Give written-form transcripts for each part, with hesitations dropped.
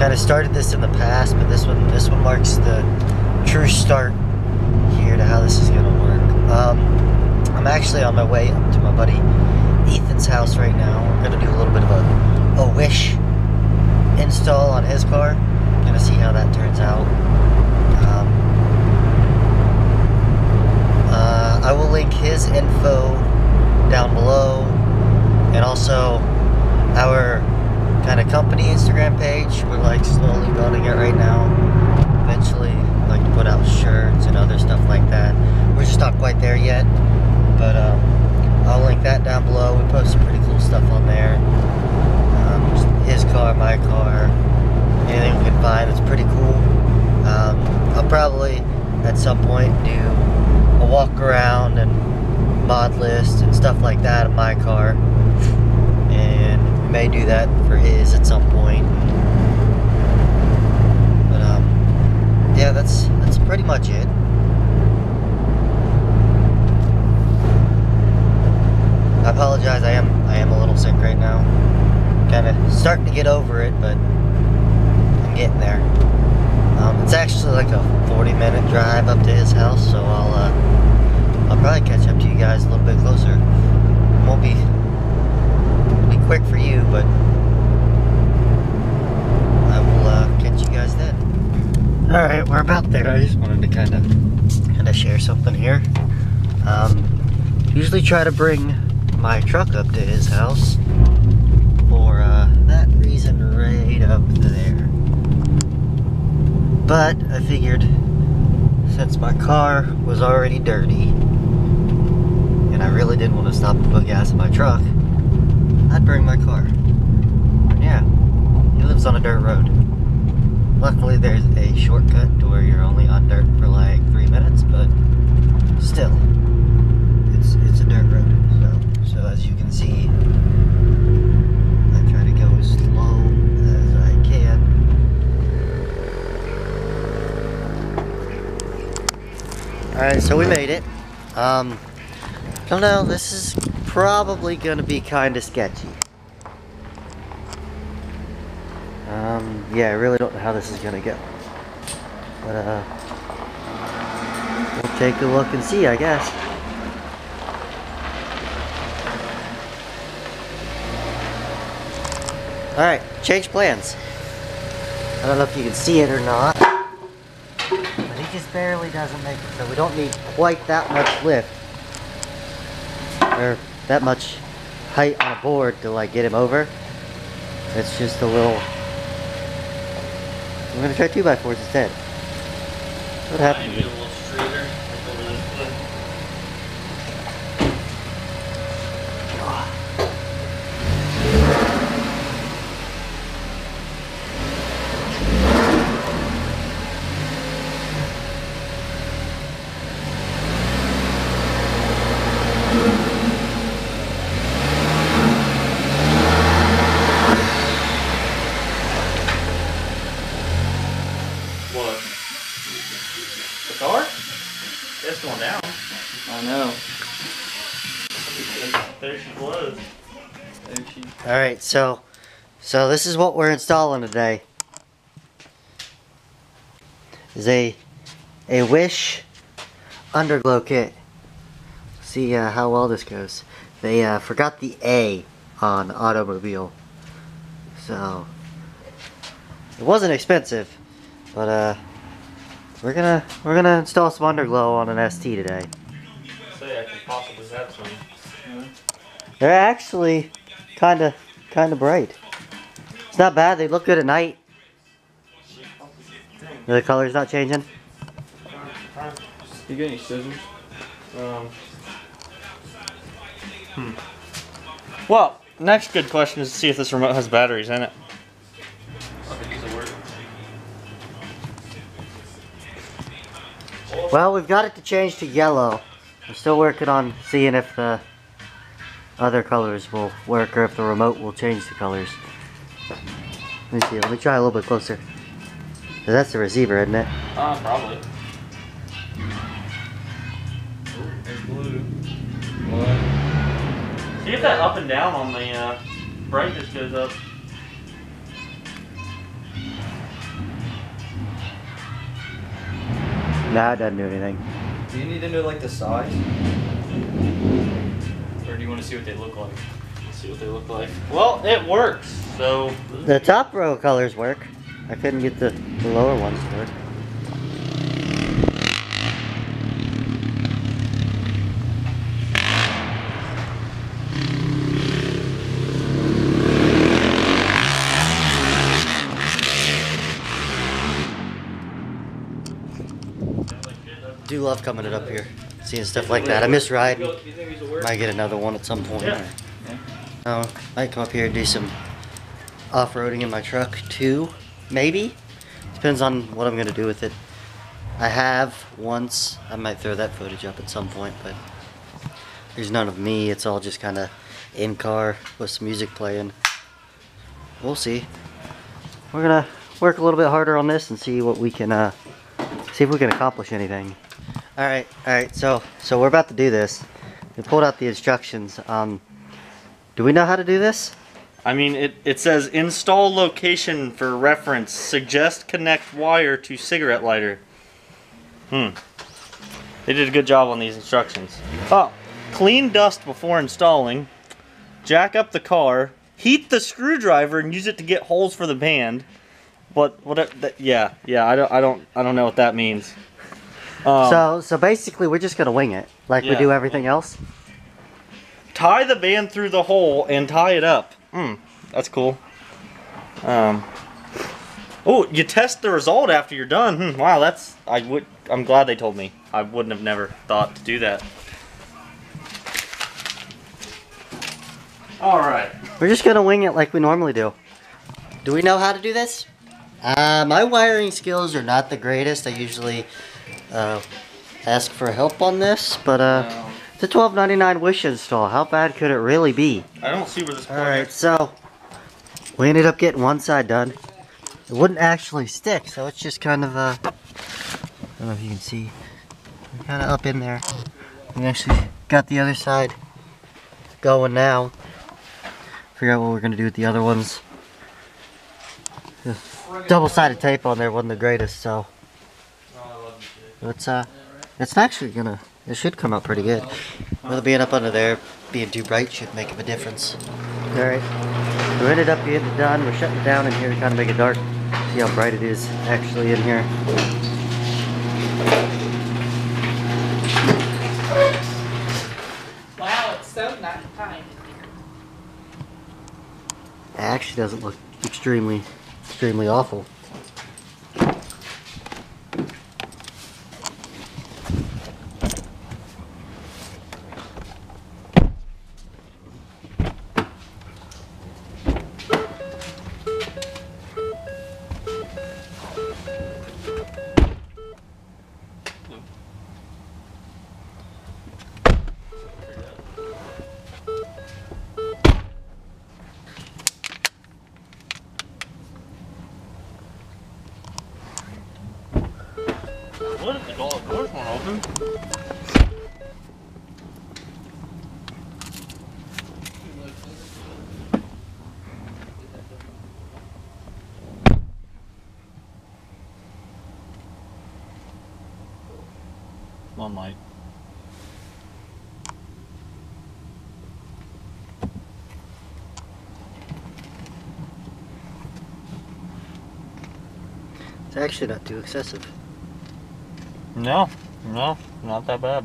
kind of started this in the past, but this one marks the true start here to how this is gonna work. I'm actually on my way up to my buddy Ethan's house right now. We're gonna do a little bit of a wish install on his car. Gonna see how that turns out. I will link his info down below, and also our kind of company Instagram page. We're like slowly building it right now. Eventually, like to put out shirts and other stuff like that. We're just not quite there yet, but I'll link that down below. We post some pretty cool stuff on there. His car, my car, anything we can find. It's pretty cool. I'll probably at some point do a walk around and mod list and stuff like that of my car, and we may do that for his at some point. But yeah, that's pretty much it. I apologize, I am a little sick right now. Kind of starting to get over it, but I'm getting there. It's actually like a 40-minute drive up to his house, so I'll probably catch up to you guys a little bit closer. It won't be quick for you, but I will catch you guys then. All right, we're about there. I just wanted to kind of share something here. Usually try to bring my truck up to his house for that reason right up there. But I figured since my car was already dirty and I really didn't want to stop and put gas in my truck, I'd bring my car. And yeah, he lives on a dirt road. Luckily there's a shortcut to where you're only on dirt for like 3 minutes, but still, it's a dirt road. So as you can see, I try to go as slow as I can. Alright, so we made it. Don't know, this is probably gonna be kinda sketchy. Yeah, I really don't know how this is gonna go. But we'll take a look and see, I guess. Alright, change plans. I don't know if you can see it or not, but he just barely doesn't make it, so we don't need quite that much lift or that much height on a board to like get him over. It's just a little. I'm gonna try 2x4s instead. What happened? A little straighter, like over this way. What? The car? It's going down. I know. There she was. There she. Alright, so this is what we're installing today. Is a Wish Underglow kit. See how well this goes. They forgot the A on automobile, so it wasn't expensive, but we're gonna install some Underglow on an ST today. Say I could possibly have some. They're actually kind of bright. It's not bad. They look good at night. The color's not changing. You got any scissors? Well, next good question is to see if this remote has batteries in it. Well, we've got it to change to yellow. I'm still working on seeing if the other colors will work or if the remote will change the colors. Let me see. Let me try a little bit closer. 'Cause that's the receiver, isn't it? Probably. There's blue. What? See if that up and down on the brightness goes up. Nah, it doesn't do anything. Do you need to know like the size? Or do you want to see what they look like? Let's see what they look like. Well, it works. So the top row colors work. I couldn't get the lower ones to work. Do love coming it up here, seeing stuff like that. I miss riding. Might get another one at some point. Might come up here and do some off-roading in my truck too, maybe. Depends on what I'm gonna do with it. I have once. I might throw that footage up at some point, but there's none of me. It's all just kind of in car with some music playing. We'll see. We're gonna work a little bit harder on this and see what we can see if we can accomplish anything. All right. So we're about to do this. We pulled out the instructions. Do we know how to do this? I mean, it says install location for reference. Suggest connect wire to cigarette lighter. They did a good job on these instructions. Oh, clean dust before installing. Jack up the car. Heat the screwdriver and use it to get holes for the band. But whatever. Yeah. I don't know what that means. So basically, we're just gonna wing it like we do everything else. Tie the band through the hole and tie it up. That's cool. Oh, you test the result after you're done. Wow, I'm glad they told me. I wouldn't have never thought to do that. All right. We're just gonna wing it like we normally do. Do we know how to do this? My wiring skills are not the greatest. I usually ask for help on this, but it's a $12.99 wish install. How bad could it really be? I don't see where this. Alright, so we ended up getting one side done. It wouldn't actually stick, so it's just kind of I don't know if you can see, kind of up in there. We actually got the other side going now. Figure out what we're gonna do with the other ones. The double-sided tape on there wasn't the greatest, so it's actually gonna. It should come out pretty good. With it being up under there, being too bright shouldn't make a difference. Alright, we ended up getting it done. We're shutting it down in here to kind of make it dark. See how bright it is actually in here. Wow, it's so nice time. It actually doesn't look extremely awful. What if the doors weren't open? One light. It's actually not too excessive. No, not that bad.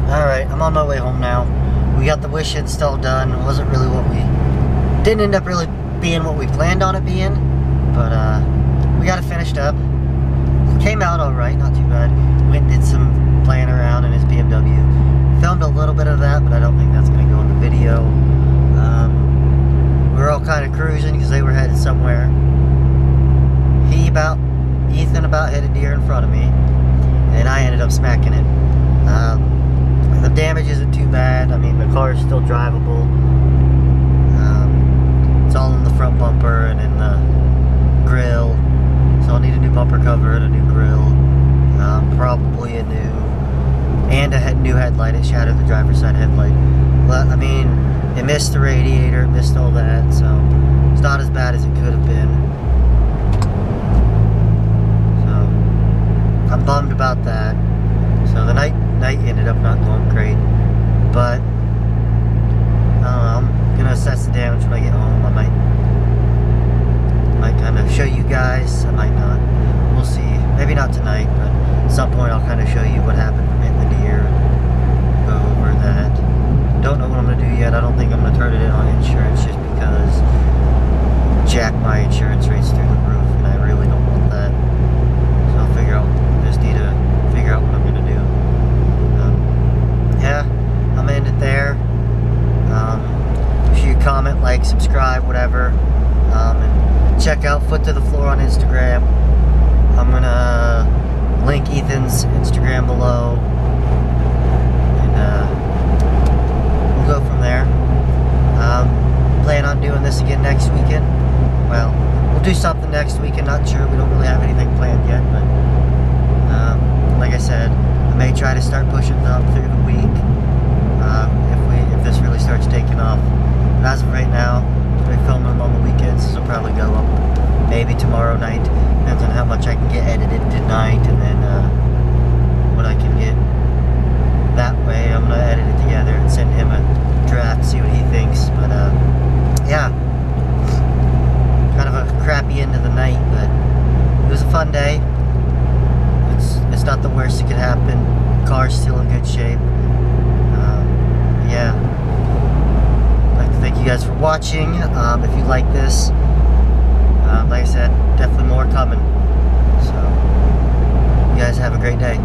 Alright, I'm on my way home now. We got the wish install done. It wasn't really didn't end up really being what we planned on it being, but we got it finished up. Came out alright, not too bad. Went and did some playing around in his BMW. Filmed a little bit of that, but I don't think that's going to go in the video. We were all kind of cruising because they were headed somewhere. Ethan about hit a deer in front of me, and I ended up smacking it. The damage isn't too bad. I mean, the car is still drivable. It's all in the front bumper and in the grill, so I'll need a new bumper cover and a new grill. Probably a new head headlight. It shattered the driver's side headlight. But, I mean, it missed the radiator, it missed all that, so it's not as bad as it could have been. So, I'm bummed about that. So, the night ended up not going great. But, I don't know, I'm going to assess the damage when I get home. I might kind of show you guys. I might not. We'll see. Maybe not tonight, but at some point I'll kind of show you what happened from hitting the deer and go over that. Don't know what I'm going to do yet. I don't think I'm going to turn it in on insurance just because jack my insurance rates through the roof and I really don't want that. So I'll figure out, just need to figure out what I'm going to do. Yeah, I'm going to end it there. If you comment, like, subscribe, whatever. And check out Foot to the Floor on Instagram. I'm going to link Ethan's Instagram below. Go from there. Plan on doing this again next weekend. Well, we'll do something next weekend. Not sure. We don't really have anything planned yet, but like I said, I may try to start pushing them through the week if this really starts taking off. But as of right now, we're filming them on the weekends. This will probably go up maybe tomorrow night. Depends on how much I can get edited tonight, and then what I can get. That way, I'm gonna edit it together and send him a draft, see what he thinks. But yeah, kind of a crappy end of the night, but it was a fun day. It's not the worst that could happen. Car's still in good shape. Yeah, I'd like to thank you guys for watching. If you like this, like I said, definitely more coming. So you guys have a great day.